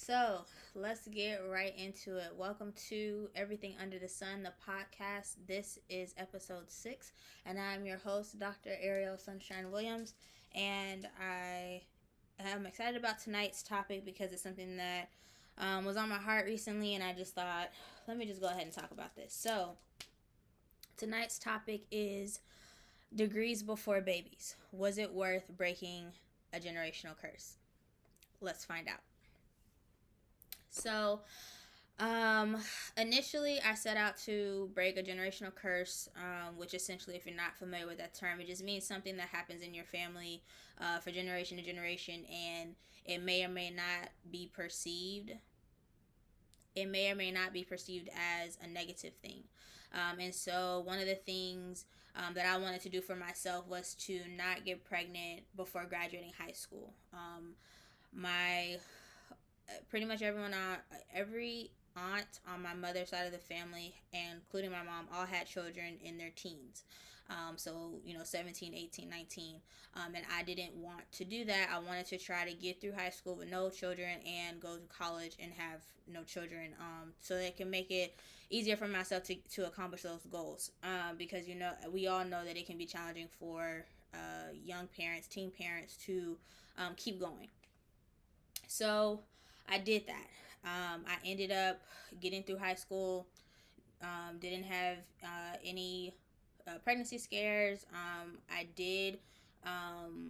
So let's get right into it. Welcome to Everything Under the Sun, the podcast. This is episode 6, and I'm your host, Dr. Ariel Sunshine Williams. And I am excited about tonight's topic because it's something that was on my heart recently, and I just thought, let me just go ahead and talk about this. So, tonight's topic is degrees before babies. Was it worth breaking a generational curse? Let's find out. So, Um, initially, I set out to break a generational curse, which essentially, if you're not familiar with that term, it just means something that happens in your family for generation to generation, and it may or may not be perceived. It may or may not be perceived as a negative thing. And so, one of the things that I wanted to do for myself was to not get pregnant before graduating high school. My pretty much every aunt on my mother's side of the family, and including my mom, all had children in their teens. So, 17, 18, 19. And I didn't want to do that. I wanted to try to get through high school with no children and go to college and have no children, so that it can make it easier for myself to accomplish those goals. Because, we all know that it can be challenging for young parents, teen parents, to keep going. So I did that. I ended up getting through high school. Didn't have any pregnancy scares. I did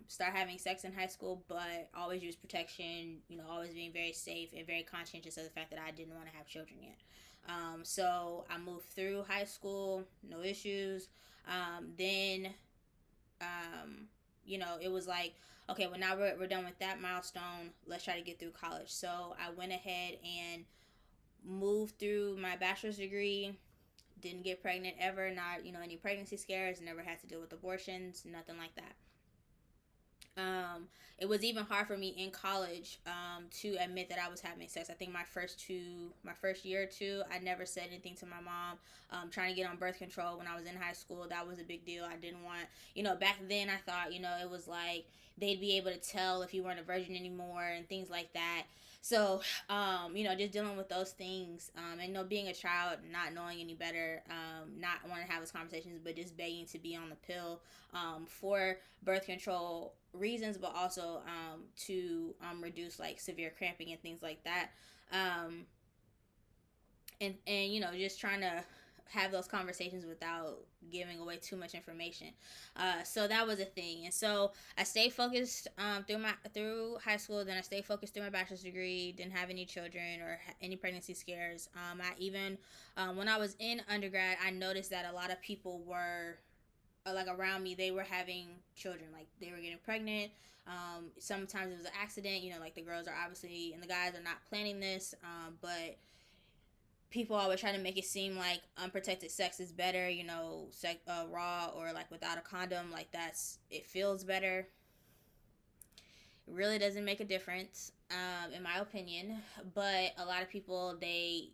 start having sex in high school, but always used protection. Always being very safe and very conscientious of the fact that I didn't want to have children yet. So I moved through high school, no issues. Then it was like, okay, well, now we're done with that milestone. Let's try to get through college. So I went ahead and moved through my bachelor's degree. Didn't get pregnant ever, not, any pregnancy scares, never had to deal with abortions, nothing like that. It was even hard for me in college to admit that I was having sex. I think my first year or two, I never said anything to my mom. Trying to get on birth control when I was in high school, that was a big deal. I didn't want, back then I thought, it was like they'd be able to tell if you weren't a virgin anymore and things like that. So, just dealing with those things, and being a child, not knowing any better, not wanting to have those conversations, but just begging to be on the pill for birth control reasons, but also to reduce like severe cramping and things like that. And just trying to have those conversations without giving away too much information. So that was a thing, and so I stayed focused through high school. Then I stayed focused through my bachelor's degree. Didn't have any children or any pregnancy scares. I even when I was in undergrad, I noticed that a lot of people were like around me, they were having children, like they were getting pregnant. Sometimes it was an accident, like the girls are obviously and the guys are not planning this, but people always try to make it seem like unprotected sex is better, raw or like without a condom, like it feels better. It really doesn't make a difference, in my opinion. But a lot of people, they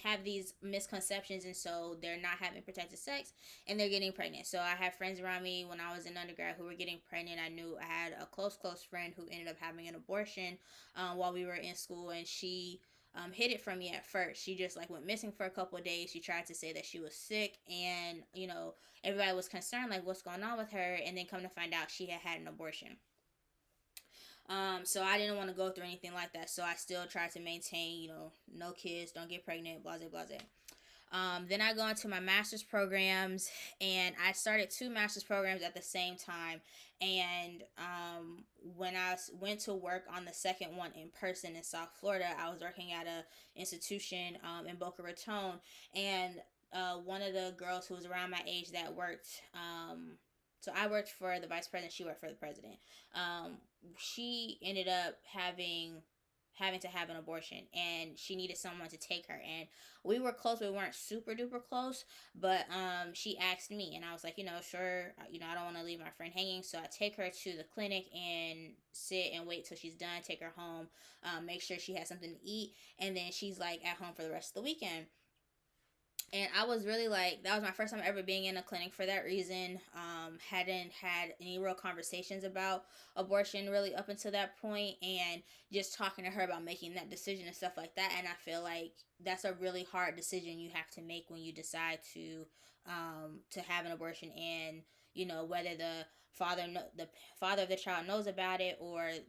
have these misconceptions, and so they're not having protected sex and they're getting pregnant. So I have friends around me when I was in undergrad who were getting pregnant. I knew I had a close friend who ended up having an abortion while we were in school, and she hid it from me at first. She just like went missing for a couple of days. She tried to say that she was sick, and everybody was concerned, like, what's going on with her, and then come to find out she had an abortion. So I didn't want to go through anything like that. So I still tried to maintain, no kids, don't get pregnant, blah, blah, blah. Then I go into my master's programs, and I started 2 master's programs at the same time. And when I went to work on the second one in person in South Florida, I was working at a institution in Boca Raton, and one of the girls who was around my age that worked. So I worked for the vice president. She worked for the president. She ended up having to have an abortion, and she needed someone to take her, and we were close, but we weren't super duper close. But she asked me, and I was like, sure, I don't want to leave my friend hanging. So I take her to the clinic and sit and wait till she's done, take her home, make sure she has something to eat, and then she's like at home for the rest of the weekend. And I was really like, that was my first time ever being in a clinic for that reason. Hadn't had any real conversations about abortion really up until that point, and just talking to her about making that decision and stuff like that. And I feel like that's a really hard decision you have to make when you decide to have an abortion, and whether the father of the child knows about it, or it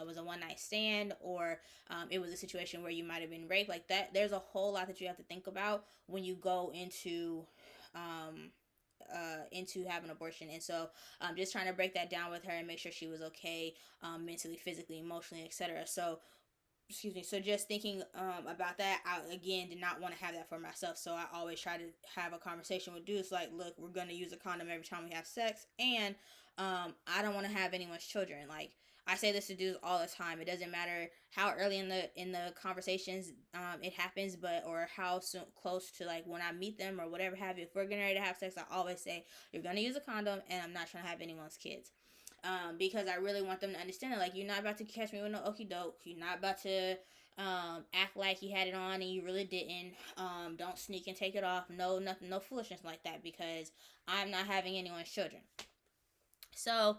was a one night stand, or it was a situation where you might have been raped. Like that, there's a whole lot that you have to think about when you go into having an abortion. And so just trying to break that down with her and make sure she was okay, mentally, physically, emotionally, etc. So excuse me, so just thinking about that, I again did not want to have that for myself. So I always try to have a conversation with dudes like, look, we're going to use a condom every time we have sex, and I don't want to have anyone's children. Like, I say this to dudes all the time. It doesn't matter how early in the conversations it happens, but or how soon, close to like when I meet them or whatever have you. If we're getting ready to have sex, I always say you're gonna use a condom, and I'm not trying to have anyone's kids. Because I really want them to understand it. Like, you're not about to catch me with no okey doke. You're not about to act like you had it on and you really didn't. Don't sneak and take it off. No, nothing, no foolishness like that, because I'm not having anyone's children. So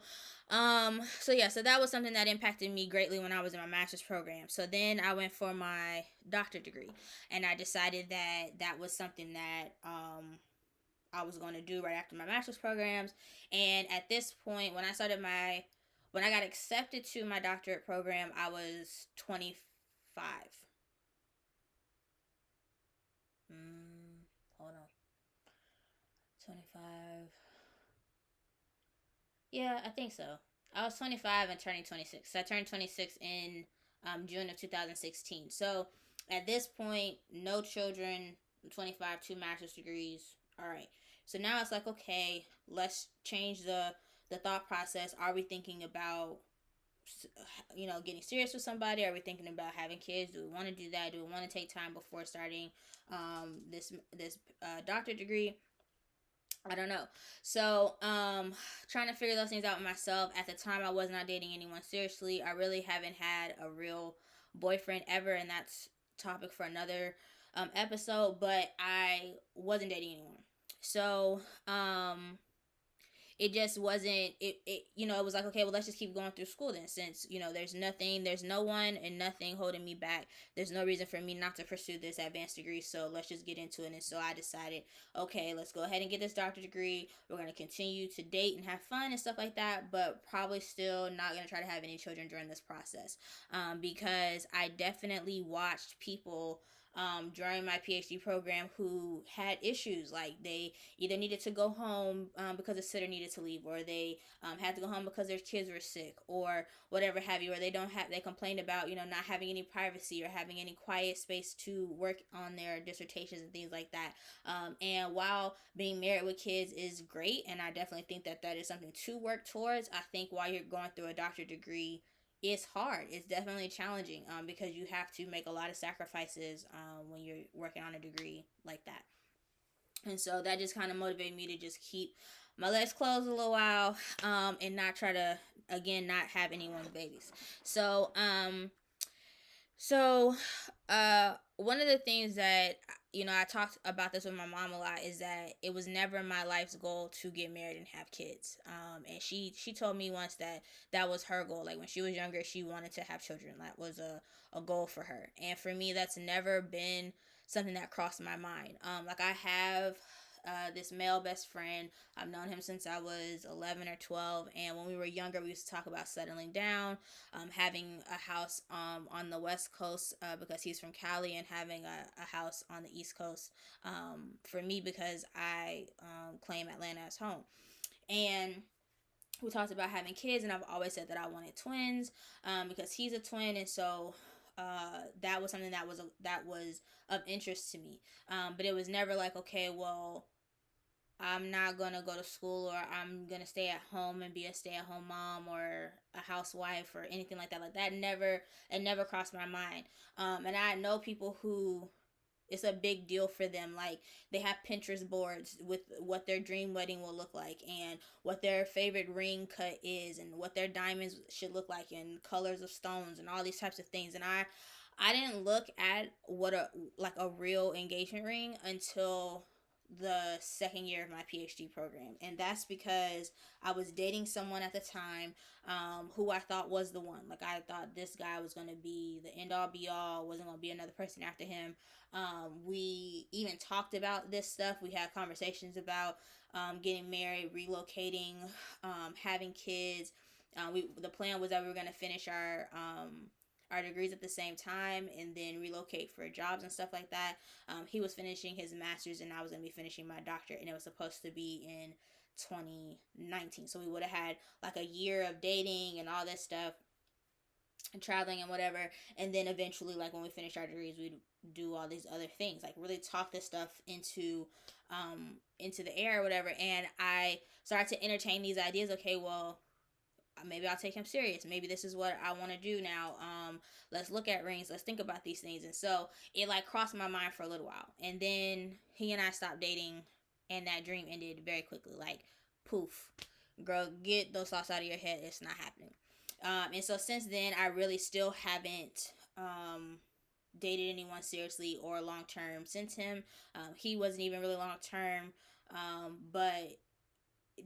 that was something that impacted me greatly when I was in my master's program. So then I went for my doctorate degree, and I decided that that was something that I was going to do right after my master's programs. And at this point, when I got accepted to my doctorate program, I was 25. Hold on. 25. Yeah, I think so. I was 25 and turning 26. So I turned 26 in June of 2016. So at this point, no children, 25, two master's degrees. All right. So now it's like, okay, let's change the thought process. Are we thinking about getting serious with somebody? Are we thinking about having kids? Do we want to do that? Do we want to take time before starting this doctorate degree? I don't know. So, trying to figure those things out with myself. At the time, I was not dating anyone seriously. I really haven't had a real boyfriend ever, and that's topic for another episode. But I wasn't dating anyone. So, it just wasn't it was like, okay, well, let's just keep going through school then, since there's no one and nothing holding me back. There's no reason for me not to pursue this advanced degree, so let's just get into it. And so I decided, okay, let's go ahead and get this doctorate degree. We're going to continue to date and have fun and stuff like that, but probably still not going to try to have any children during this process, because I definitely watched people during my PhD program who had issues. Like, they either needed to go home because the sitter needed to leave, or they had to go home because their kids were sick, or whatever have you, or they complained about not having any privacy or having any quiet space to work on their dissertations and things like that. And while being married with kids is great, and I definitely think that that is something to work towards, I think while you're going through a doctorate degree, it's hard. It's definitely challenging, because you have to make a lot of sacrifices when you're working on a degree like that. And so that just kind of motivated me to just keep my legs closed a little while, and not try to, again, not have anyone's babies. So one of the things that I talked about this with my mom a lot, is that it was never my life's goal to get married and have kids. And she told me once that that was her goal. Like, when she was younger, she wanted to have children. That was a goal for her. And for me, that's never been something that crossed my mind. Like, I have this male best friend. I've known him since I was 11 or 12. And when we were younger, we used to talk about settling down, having a house on the West Coast, because he's from Cali, and having a house on the East Coast, for me, because I claim Atlanta as home. And we talked about having kids, and I've always said that I wanted twins, because he's a twin. And so that was something that was of interest to me. But it was never like, okay, well, I'm not gonna go to school, or I'm gonna stay at home and be a stay-at-home mom, or a housewife, or anything like that. Like, that never crossed my mind. And I know people who it's a big deal for them. Like, they have Pinterest boards with what their dream wedding will look like, and what their favorite ring cut is, and what their diamonds should look like, and colors of stones, and all these types of things. And I didn't look at what a like a real engagement ring until the second year of my PhD program, and that's because I was dating someone at the time, who I thought was the one. Like, I thought this guy was going to be the end all be all, wasn't going to be another person after him. We even talked about this stuff. We had conversations about getting married, relocating, having kids. The plan was that we were going to finish our degrees at the same time and then relocate for jobs and stuff like that. He was finishing his master's and I was going to be finishing my doctorate, and it was supposed to be in 2019. So we would have had like a year of dating and all this stuff and traveling and whatever. And then eventually, like when we finish our degrees, we'd do all these other things, like really talk this stuff into the air or whatever. And I started to entertain these ideas. Okay, well, maybe I'll take him serious. Maybe this is what I want to do now. Let's look at rings. Let's think about these things. And so it like crossed my mind for a little while. And then he and I stopped dating, and that dream ended very quickly. Like, poof, girl, get those thoughts out of your head. It's not happening. And so since then, I really still haven't dated anyone seriously or long term since him. He wasn't even really long term. But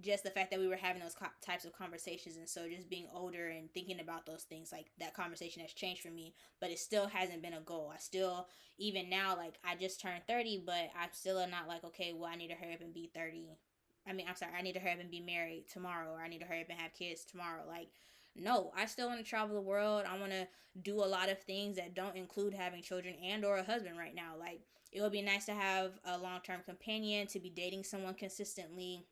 just the fact that we were having those types of conversations, and so just being older and thinking about those things, like that conversation has changed for me, but it still hasn't been a goal. I still, even now, like I just turned 30, but I'm still not like, okay, well, I need to hurry up and be 30. I mean, I'm sorry, I need to hurry up and be married tomorrow, or I need to hurry up and have kids tomorrow. Like, no, I still want to travel the world. I want to do a lot of things that don't include having children and or a husband right now. Like, it would be nice to have a long-term companion, to be dating someone consistently,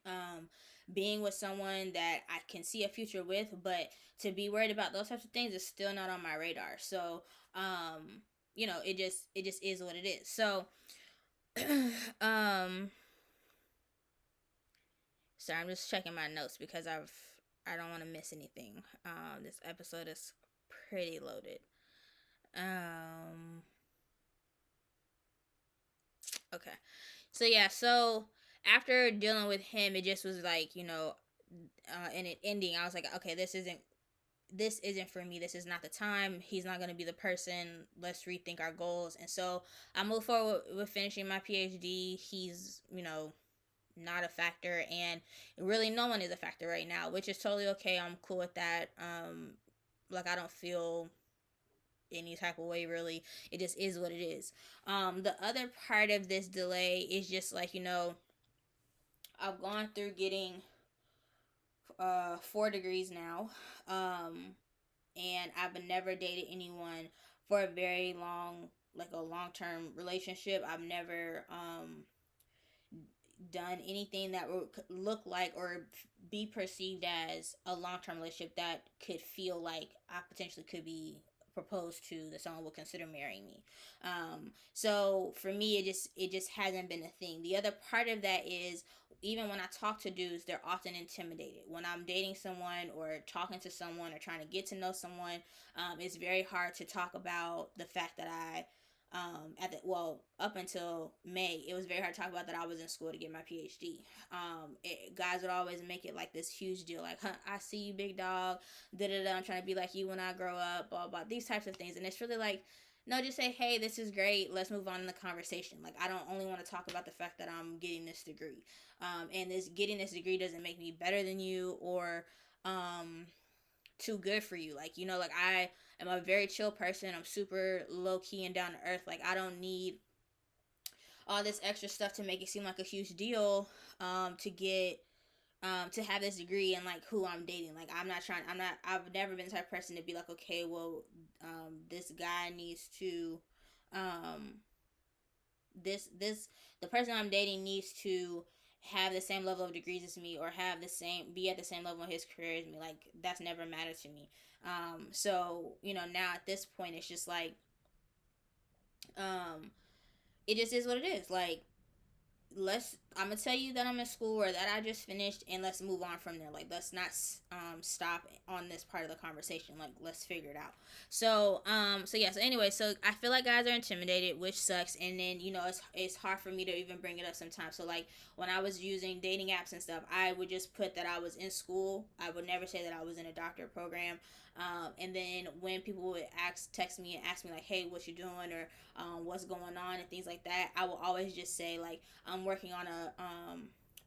um, being with someone that I can see a future with, but to be worried about those types of things is still not on my radar. So, it just is what it is. So, um, sorry, I'm just checking my notes because I don't want to miss anything. This episode is pretty loaded. Um, okay, so yeah, so after dealing with him, it just was like, and it ending, I was like, okay, this isn't for me. This is not the time. He's not going to be the person. Let's rethink our goals. And so I moved forward with finishing my PhD. He's, not a factor, and really no one is a factor right now, which is totally okay. I'm cool with that. Like, I don't feel any type of way, really. It just is what it is. The other part of this delay is just like, I've gone through getting 4 degrees now. And I've never dated anyone for a very long, like a long term relationship. I've never done anything that would look like or be perceived as a long term relationship that could feel like I potentially could be proposed to, that someone would consider marrying me. So for me, it just hasn't been a thing. The other part of that is, even when I talk to dudes, they're often intimidated. When I'm dating someone or talking to someone or trying to get to know someone, it's very hard to talk about the fact that up until May, it was very hard to talk about that I was in school to get my PhD. Guys would always make it like this huge deal, like, huh, I see you, big dog, da da da, I'm trying to be like you when I grow up, blah blah, these types of things. And it's really like, no, just say, hey, this is great, let's move on in the conversation. Like, I don't only want to talk about the fact that I'm getting this degree, and this getting this degree doesn't make me better than you or too good for you. Like, like, I am a very chill person. I'm super low key and down to earth. Like, I don't need all this extra stuff to make it seem like a huge deal, to get to have this degree and like who I'm dating. Like, I've never been the type of person to be like, okay, well, this guy needs to um this the person I'm dating needs to have the same level of degrees as me, or have the same be at the same level in his career as me. Like, that's never mattered to me. So, now at this point, it's just like, um it just is what it is. Like, I'm gonna tell you that I'm in school or that I just finished, and let's move on from there. Like, let's not stop on this part of the conversation. Like, let's figure it out. So yeah, so anyway, so I feel like guys are intimidated, which sucks. And then, it's hard for me to even bring it up sometimes. So like, when I was using dating apps and stuff, I would just put that I was in school. I would never say that I was in a doctorate program. And then when people would text me and ask me like, hey, what you doing, or what's going on and things like that, I will always just say like, I'm working on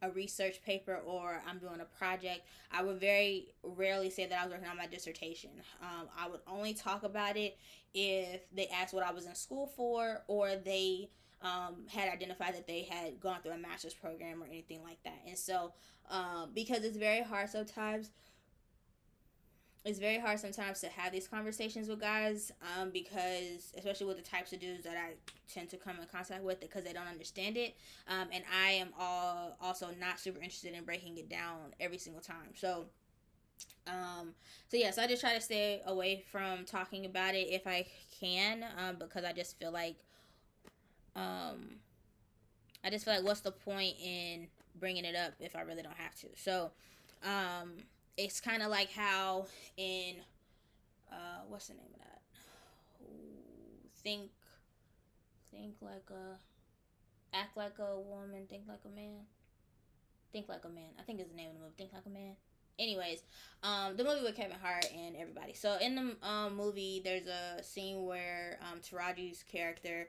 a research paper, or I'm doing a project. I would very rarely say that I was working on my dissertation. I would only talk about it if they asked what I was in school for, or they had identified that they had gone through a master's program or anything like that. And so, because it's very hard sometimes to have these conversations with guys, because especially with the types of dudes that I tend to come in contact with, because they don't understand it, and I am also not super interested in breaking it down every single time. So yeah, so I just try to stay away from talking about it if I can, because um, I just feel like what's the point in bringing it up if I really don't have to. So um, it's kind of like how in what's the name of that? Think think like a act like a woman, think like a man. Think Like a Man. I think is the name of the movie. Think Like a Man. Anyways, the movie with Kevin Hart and everybody. So in the movie, there's a scene where Taraji's character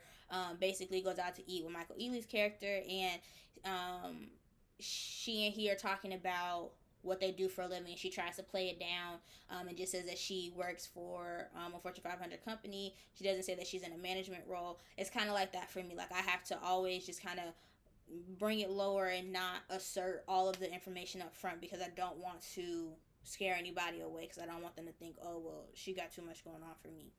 basically goes out to eat with Michael Ealy's character, and she and he are talking about what they do for a living. She tries to play it down, and just says that she works for a Fortune 500 company. She doesn't say that she's in a management role. It's kind of like that for me. Like, I have to always just kind of bring it lower and not assert all of the information up front, because I don't want to scare anybody away, because I don't want them to think, oh well, she got too much going on for me.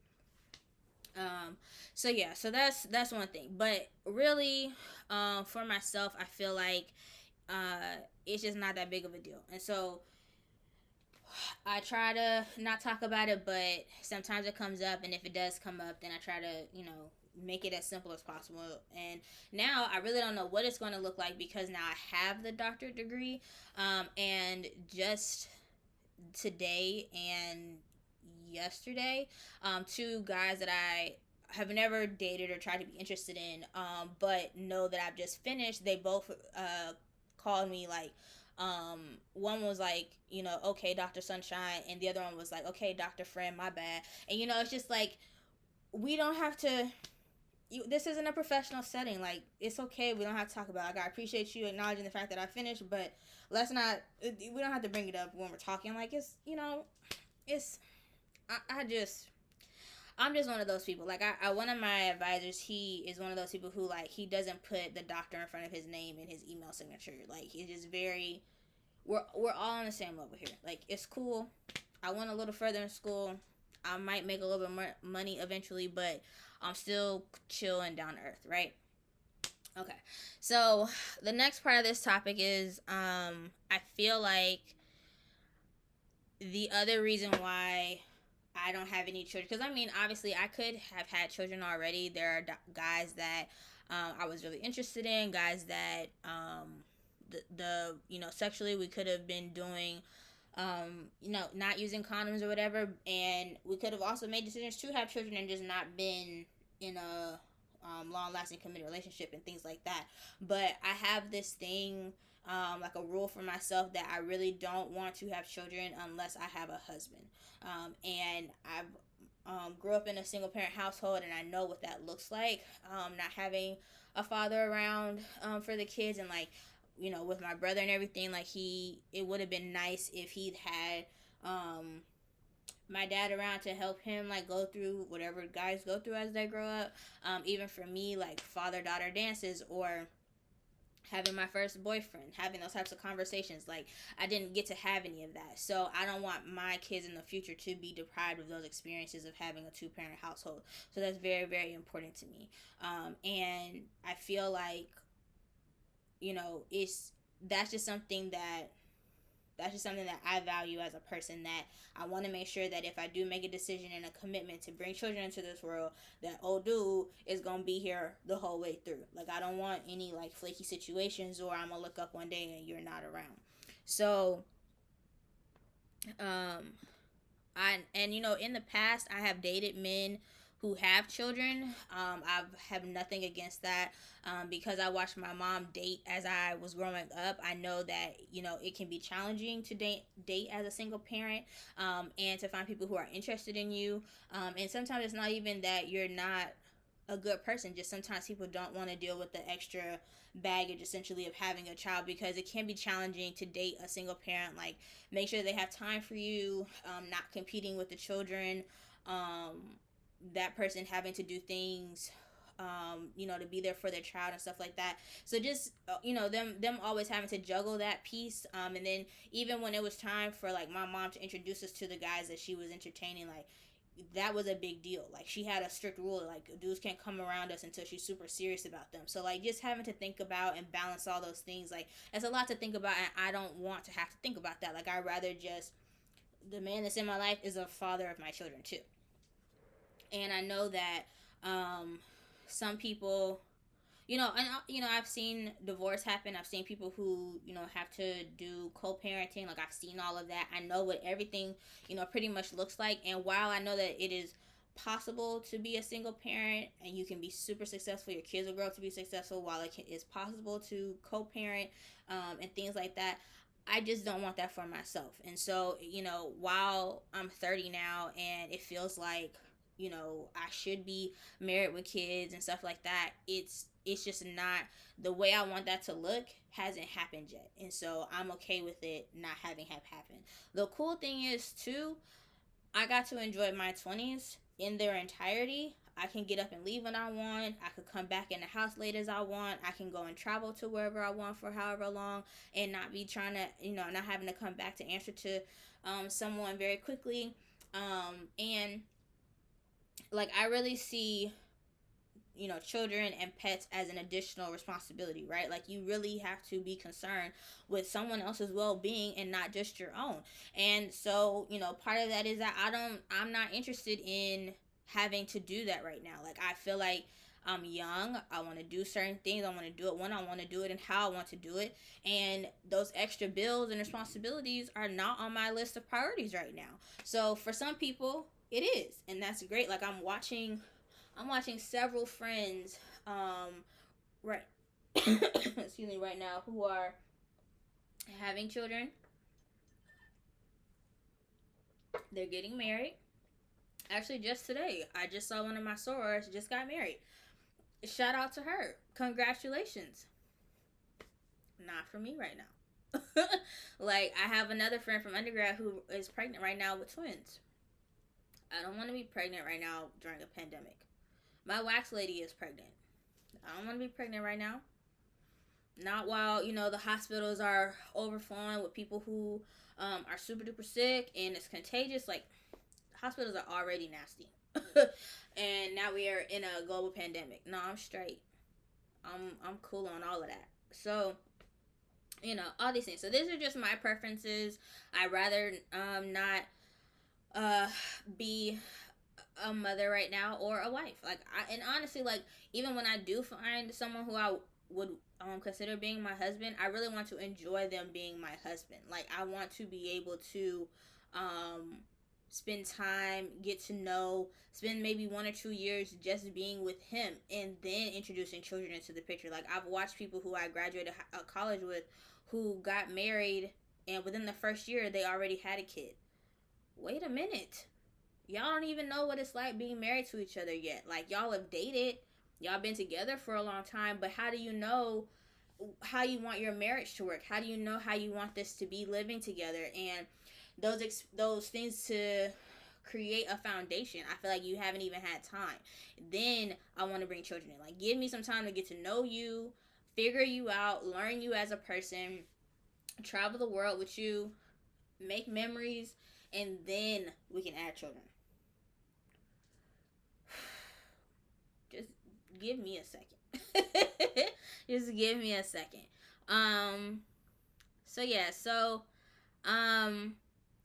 So yeah, so that's one thing. But really, for myself, I feel like it's just not that big of a deal. And so I try to not talk about it, but sometimes it comes up, and if it does come up, then I try to, make it as simple as possible. And now I really don't know what it's going to look like, because now I have the doctorate degree, and just today and yesterday, two guys that I have never dated or tried to be interested in, but know that I've just finished. They both called me like, one was like, okay, Dr. Sunshine, and the other one was like, okay, Dr. Friend, my bad. And it's just like, we don't have to. This isn't a professional setting. Like, it's okay. We don't have to talk about it. Like, I appreciate you acknowledging the fact that I finished, but let's not. We don't have to bring it up when we're talking. Like, it's. I'm just one of those people. Like, I one of my advisors, he is one of those people who, like, he doesn't put the doctor in front of his name in his email signature. Like, he's just very. We're all on the same level here. Like, it's cool. I went a little further in school. I might make a little bit more money eventually, but I'm still chill and down to earth, right? Okay. So the next part of this topic is, I feel like the other reason why I don't have any children, because I mean, obviously I could have had children already. There are guys that I was really interested in, guys that sexually we could have been doing, not using condoms or whatever, and we could have also made decisions to have children and just not been in a long-lasting committed relationship and things like that. But I have this thing, like a rule for myself, that I really don't want to have children unless I have a husband. And I've grew up in a single parent household, and I know what that looks like, not having a father around for the kids. And like, with my brother and everything, like, it would have been nice if he'd had my dad around to help him, like, go through whatever guys go through as they grow up. Even for me, like, father-daughter dances, or having my first boyfriend, having those types of conversations. Like, I didn't get to have any of that. So I don't want my kids in the future to be deprived of those experiences of having a two-parent household. So that's very, very important to me. And I feel like, it's that's just something that I value as a person, that I want to make sure that if I do make a decision and a commitment to bring children into this world, that old dude is going to be here the whole way through. Like, I don't want any, like, flaky situations, or I'm going to look up one day and you're not around. So, in the past, I have dated men who have children. I have nothing against that, because I watched my mom date as I was growing up. I know that it can be challenging to date as a single parent, and to find people who are interested in you. And sometimes it's not even that you're not a good person. Just sometimes people don't want to deal with the extra baggage essentially of having a child, because it can be challenging to date a single parent. Like, make sure they have time for you, not competing with the children, um, that person having to do things, to be there for their child and stuff like that. So just them always having to juggle that piece. And then even when it was time for like my mom to introduce us to the guys that she was entertaining, like that was a big deal. Like, she had a strict rule, like dudes can't come around us until she's super serious about them. So like, just having to think about and balance all those things, like it's a lot to think about, and I don't want to have to think about that. Like, I'd rather just, the man that's in my life is a father of my children too. And I know that some people, I've seen divorce happen. I've seen people who have to do co-parenting. Like, I've seen all of that. I know what everything pretty much looks like. And while I know that it is possible to be a single parent and you can be super successful, your kids will grow up to be successful, while is possible to co-parent, and things like that, I just don't want that for myself. And so, while I'm 30 now and it feels like, I should be married with kids and stuff like that, it's just not the way I want that to look. Hasn't happened yet. And so I'm okay with it not having have happened. The cool thing is too, I got to enjoy my 20s in their entirety. I can get up and leave when I want. I could come back in the house late as I want. I can go and travel to wherever I want for however long, and not be trying to, not having to come back to answer to someone very quickly. And like, I really see children and pets as an additional responsibility, right? Like, you really have to be concerned with someone else's well-being and not just your own. And so, part of that is that I'm not interested in having to do that right now. Like, I feel like I'm young. I want to do certain things. I want to do it when I want to do it and how I want to do it. And those extra bills and responsibilities are not on my list of priorities right now. So for some people, it is, and that's great. Like, I'm watching several friends, right, excuse me, right now, who are having children. They're getting married. Actually, just today, I just saw one of my sorors just got married. Shout out to her. Congratulations. Not for me right now. Like, I have another friend from undergrad who is pregnant right now with twins. I don't want to be pregnant right now during a pandemic. My wax lady is pregnant. I don't want to be pregnant right now. Not while, the hospitals are overflowing with people who are super duper sick and it's contagious. Like, hospitals are already nasty. And now we are in a global pandemic. No, I'm straight. I'm cool on all of that. So, all these things. So these are just my preferences. I'd rather not be a mother right now, or a wife. Like, and honestly, like, even when I do find someone who I would consider being my husband, I really want to enjoy them being my husband. Like, I want to be able to spend time, get to know, spend maybe 1 or 2 years just being with him, and then introducing children into the picture. Like, I've watched people who I graduated college with who got married, and within the first year they already had a kid. Wait a minute. Y'all don't even know what it's like being married to each other yet. Like, y'all have dated, y'all been together for a long time, but how do you know how you want your marriage to work? How do you know how you want this to be living together? And those things to create a foundation, I feel like you haven't even had time. Then I want to bring children in. Like, give me some time to get to know you, figure you out, learn you as a person, travel the world with you, make memories, and then we can add children. Just give me a second. Just give me a second. So yeah,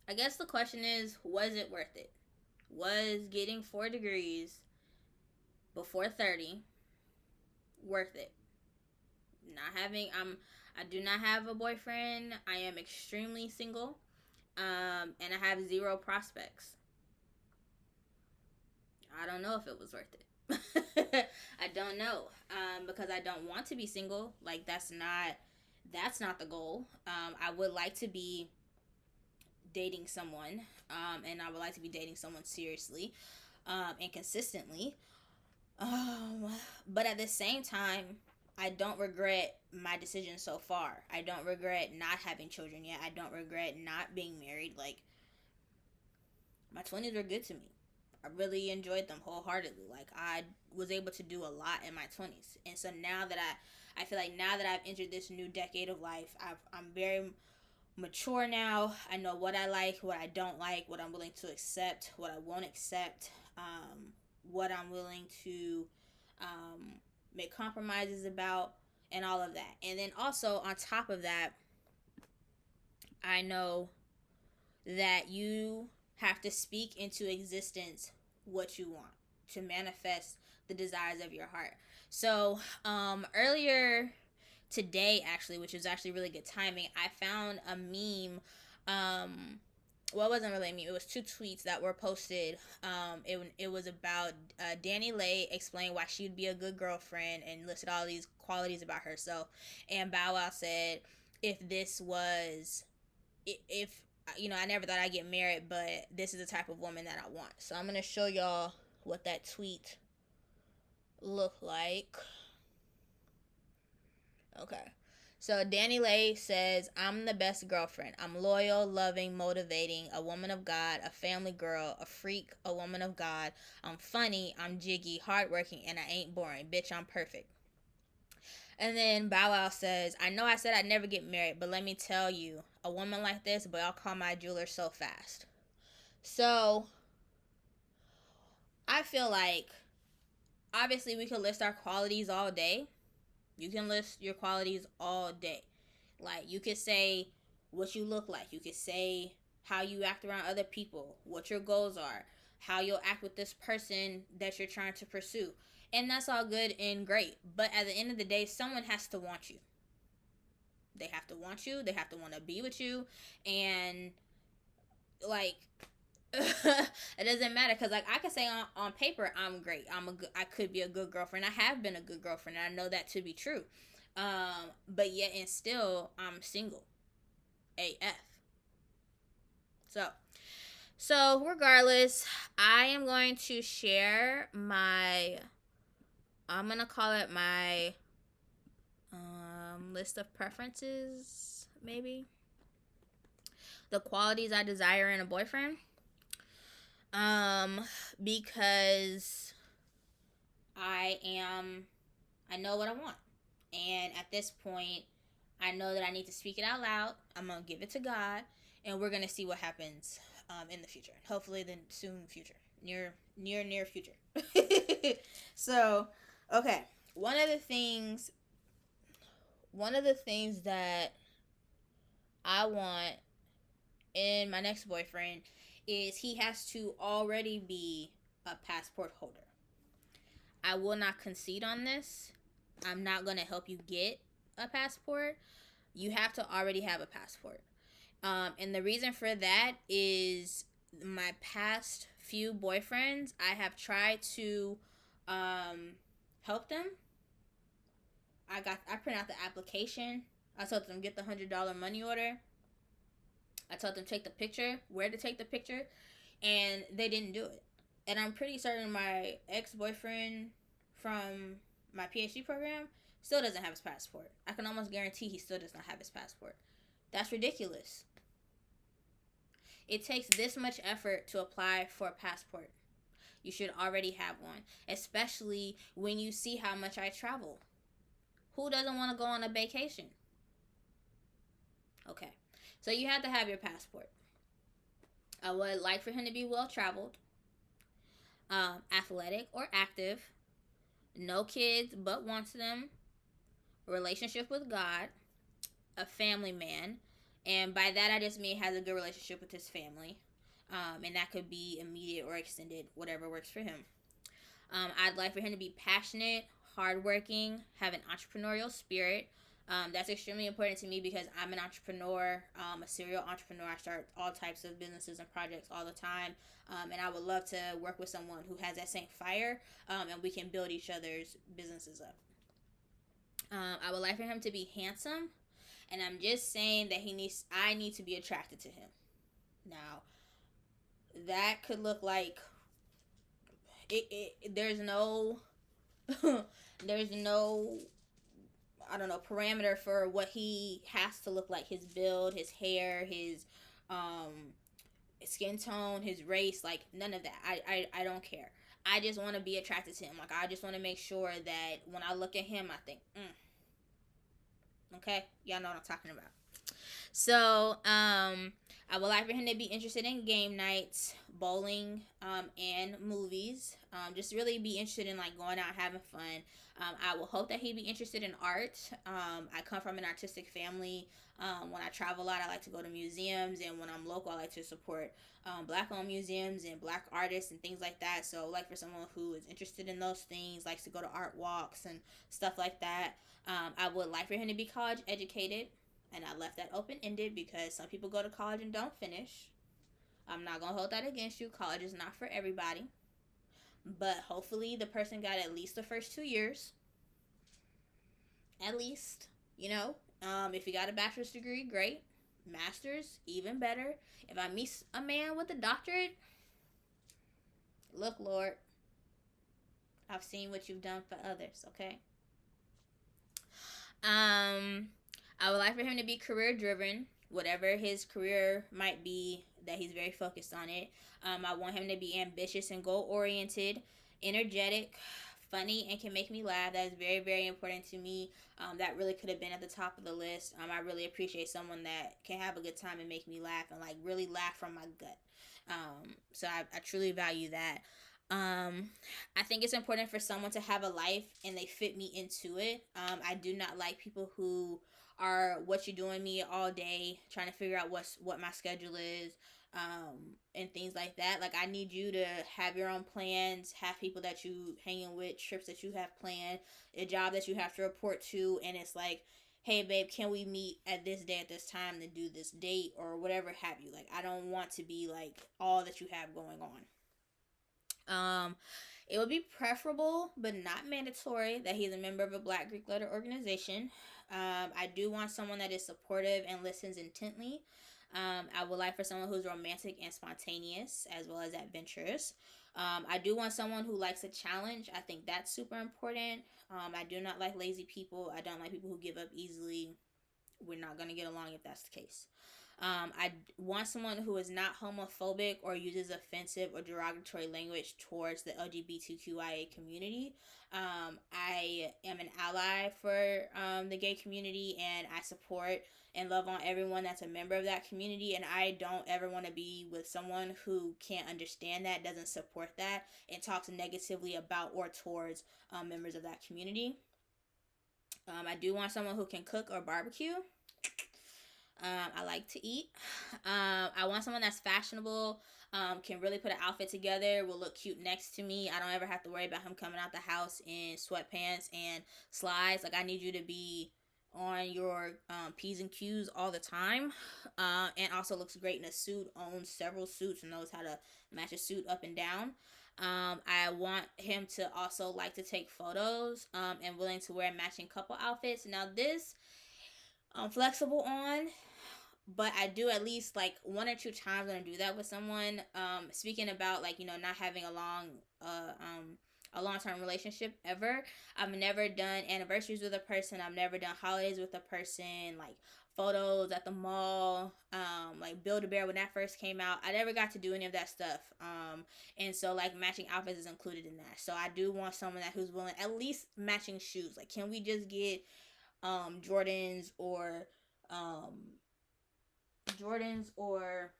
I guess the question is, was it worth it? Was getting 4 degrees before 30 worth it? I do not have a boyfriend. I am extremely single. And I have zero prospects. I don't know if it was worth it. I don't know, because I don't want to be single. Like that's not the goal. I would like to be dating someone, and I would like to be dating someone seriously, and consistently. Um, but at the same time, I don't regret my decision so far. I don't regret not having children yet. I don't regret not being married. Like, my 20s were good to me. I really enjoyed them wholeheartedly. Like, I was able to do a lot in my 20s. And so now that I feel like now that I've entered this new decade of life, I'm very mature now. I know what I like, what I don't like, what I'm willing to accept, what I won't accept, what I'm willing to um, make compromises about, and all of that. And then also, on top of that, I know that you have to speak into existence what you want to manifest the desires of your heart. So, earlier today, actually, which was actually really good timing, I found a meme. Well, it wasn't really a meme. It was two tweets that were posted. It was about Danny Lay explained why she would be a good girlfriend and listed all these qualities about herself. And Bow Wow said, if this was, if I never thought I'd get married, but this is the type of woman that I want. So I'm gonna show y'all what that tweet looked like. Okay. So Danny Lay says, I'm the best girlfriend. I'm loyal, loving, motivating, a woman of God, a family girl, a freak, a woman of God. I'm funny, I'm jiggy, hardworking, and I ain't boring. Bitch, I'm perfect. And then Bow Wow says, I know I said I'd never get married, but let me tell you, a woman like this, but I'll call my jeweler so fast. So I feel like obviously we could list our qualities all day. You can list your qualities all day. Like, you could say what you look like. You could say how you act around other people, what your goals are, how you'll act with this person that you're trying to pursue. And that's all good and great. But at the end of the day, someone has to want you. They have to want you. They have to want to be with you. And, like, it doesn't matter, because like I could say on paper I'm great, I could be a good girlfriend, I have been a good girlfriend, and I know that to be true, but yet and still I'm single AF. So regardless, I am going to share I'm gonna call it my list of preferences, maybe the qualities I desire in a boyfriend. Because I know what I want. And at this point, I know that I need to speak it out loud. I'm going to give it to God, and we're going to see what happens in the future. Hopefully the soon future. Near future. So, okay. One of the things that I want in my next boyfriend is he has to already be a passport holder. I will not concede on this. I'm not going to help you get a passport. You have to already have a passport. And the reason for that is my past few boyfriends, I have tried to help them. I print out the application. I told them get the $100 money order. I told them take the picture, where to take the picture, and they didn't do it. And I'm pretty certain my ex-boyfriend from my PhD program still doesn't have his passport. I can almost guarantee he still does not have his passport. That's ridiculous. It takes this much effort to apply for a passport. You should already have one, especially when you see how much I travel. Who doesn't want to go on a vacation? Okay. So you have to have your passport. I would like for him to be well traveled, athletic or active, no kids but wants them, relationship with God, a family man, and by that I just mean has a good relationship with his family, and that could be immediate or extended, whatever works for him. I'd like for him to be passionate, hardworking, have an entrepreneurial spirit, That's extremely important to me because I'm an entrepreneur, a serial entrepreneur. I start all types of businesses and projects all the time. And I would love to work with someone who has that same fire, and we can build each other's businesses up. I would like for him to be handsome, and I'm just saying that I need to be attracted to him. Now, that could look like there's no, there's no, I don't know, parameter for what he has to look like. His build, his hair, um skin tone, his race, like none of that. I don't care. I just want to be attracted to him. Like I just want to make sure that when I look at him, I think, okay, y'all know what I'm talking about. So, I would like for him to be interested in game nights, bowling, and movies. Just really be interested in like going out having fun. I will hope that he be interested in art. I come from an artistic family. When I travel a lot, I like to go to museums, and when I'm local, I like to support black-owned museums and black artists and things like that. So, like for someone who is interested in those things, likes to go to art walks and stuff like that. I would like for him to be college educated, and I left that open ended because some people go to college and don't finish. I'm not gonna hold that against you. College is not for everybody, but hopefully the person got at least the first 2 years, at least. You know, if you got a bachelor's degree, great. Master's, even better. If I meet a man with a doctorate, look, Lord, I've seen what you've done for others. Okay. Um, I would like for him to be career driven, whatever his career might be, that he's very focused on it. I want him to be ambitious and goal oriented, energetic, funny, and can make me laugh. That is very, very important to me. That really could have been at the top of the list. I really appreciate someone that can have a good time and make me laugh and like really laugh from my gut. So I truly value that. I think it's important for someone to have a life and they fit me into it. I do not like people who are what you doing me all day, trying to figure out what my schedule is, and things like that. Like I need you to have your own plans, have people that you hanging with, trips that you have planned, a job that you have to report to, and it's like, hey babe, can we meet at this day at this time to do this date or whatever have you. Like I don't want to be like all that you have going on. It would be preferable, but not mandatory, that he's a member of a Black Greek letter organization. I do want someone that is supportive and listens intently. I would like for someone who's romantic and spontaneous, as well as adventurous. I do want someone who likes a challenge. I think that's super important. I do not like lazy people. I don't like people who give up easily. We're not going to get along if that's the case. I want someone who is not homophobic or uses offensive or derogatory language towards the LGBTQIA community. I am an ally for the gay community, and I support and love on everyone that's a member of that community. And I don't ever want to be with someone who can't understand that, doesn't support that, and talks negatively about or towards members of that community. I do want someone who can cook or barbecue. I like to eat. I want someone that's fashionable, can really put an outfit together, will look cute next to me. I don't ever have to worry about him coming out the house in sweatpants and slides. Like, I need you to be on your P's and Q's all the time. And also looks great in a suit, owns several suits, and knows how to match a suit up and down. I want him to also like to take photos, and willing to wear matching couple outfits. Now, this I'm flexible on, but I do at least like 1 or 2 times when I do that with someone. Speaking about like not having a long term relationship ever. I've never done anniversaries with a person. I've never done holidays with a person. Like photos at the mall. Like Build a Bear when that first came out. I never got to do any of that stuff. And so like matching outfits is included in that. So I do want someone who's willing at least matching shoes. Like can we just get Jordans or um Jordans or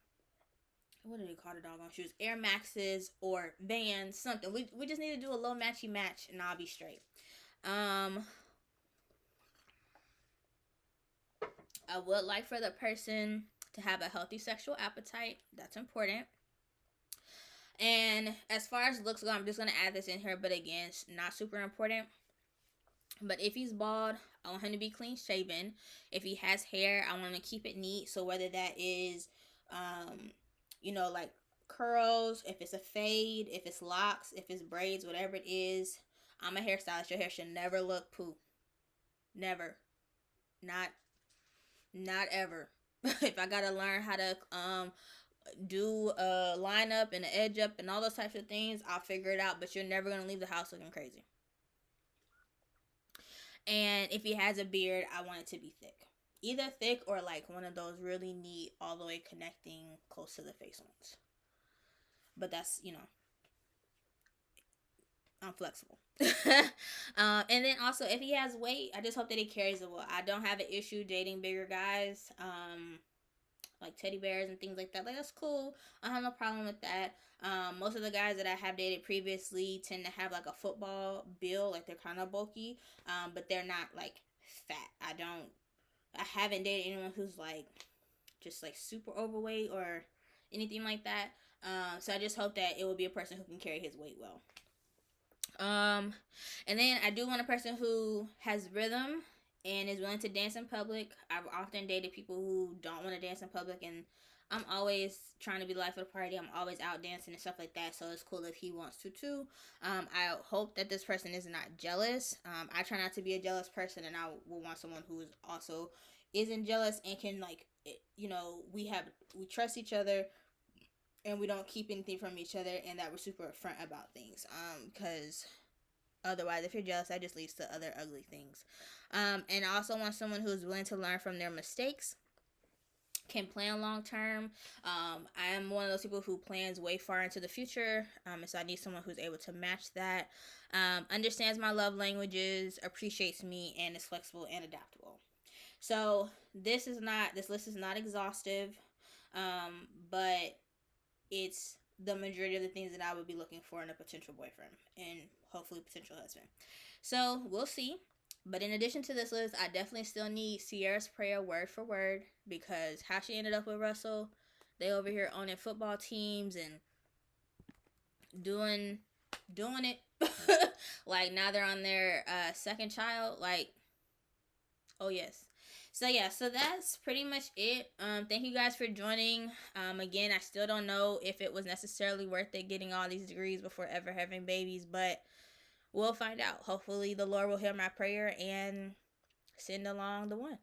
what do they call the doggone shoes? Air Maxes or Vans, something. We just need to do a low matchy match and I'll be straight. I would like for the person to have a healthy sexual appetite. That's important. And as far as looks go, I'm just gonna add this in here, but again, it's not super important. But if he's bald, I want him to be clean shaven. If he has hair, I want him to keep it neat. So whether that is, um, like curls, if it's a fade, if it's locks, if it's braids, whatever it is, I'm a hairstylist. Your hair should never look poo. Never. Not not ever. If I gotta learn how to do a line up and an edge up and all those types of things, I'll figure it out. But you're never gonna leave the house looking crazy. And if he has a beard, I want it to be thick. Either thick or like one of those really neat, all the way connecting close to the face ones. But that's, I'm flexible. And then also, if he has weight, I just hope that he carries it well. I don't have an issue dating bigger guys. Like teddy bears and things like that. Like, that's cool. I have no problem with that. Most of the guys that I have dated previously tend to have like a football build, like they're kind of bulky, but they're not like fat. I haven't dated anyone who's like just like super overweight or anything like that. So I just hope that it will be a person who can carry his weight well. And then I do want a person who has rhythm and is willing to dance in public. I've often dated people who don't want to dance in public, and I'm always trying to be the life of the party. I'm always out dancing and stuff like that, so it's cool if he wants to too. I hope that this person is not jealous. I try not to be a jealous person, and I will want someone who is also isn't jealous and can like, we trust each other and we don't keep anything from each other, and that we're super upfront about things. Because otherwise, if you're jealous, that just leads to other ugly things. And I also want someone who's willing to learn from their mistakes, can plan long term. I am one of those people who plans way far into the future, and so I need someone who's able to match that. Understands my love languages, appreciates me, and is flexible and adaptable. So this list is not exhaustive, but it's the majority of the things that I would be looking for in a potential boyfriend and hopefully potential husband. So we'll see. But in addition to this list, I definitely still need Sierra's prayer word for word, because how she ended up with Russell, they over here owning football teams and doing it. Like now they're on their second child. Like, oh yes. So yeah, so that's pretty much it. Thank you guys for joining. Again, I still don't know if it was necessarily worth it getting all these degrees before ever having babies, but we'll find out. Hopefully the Lord will hear my prayer and send along the one.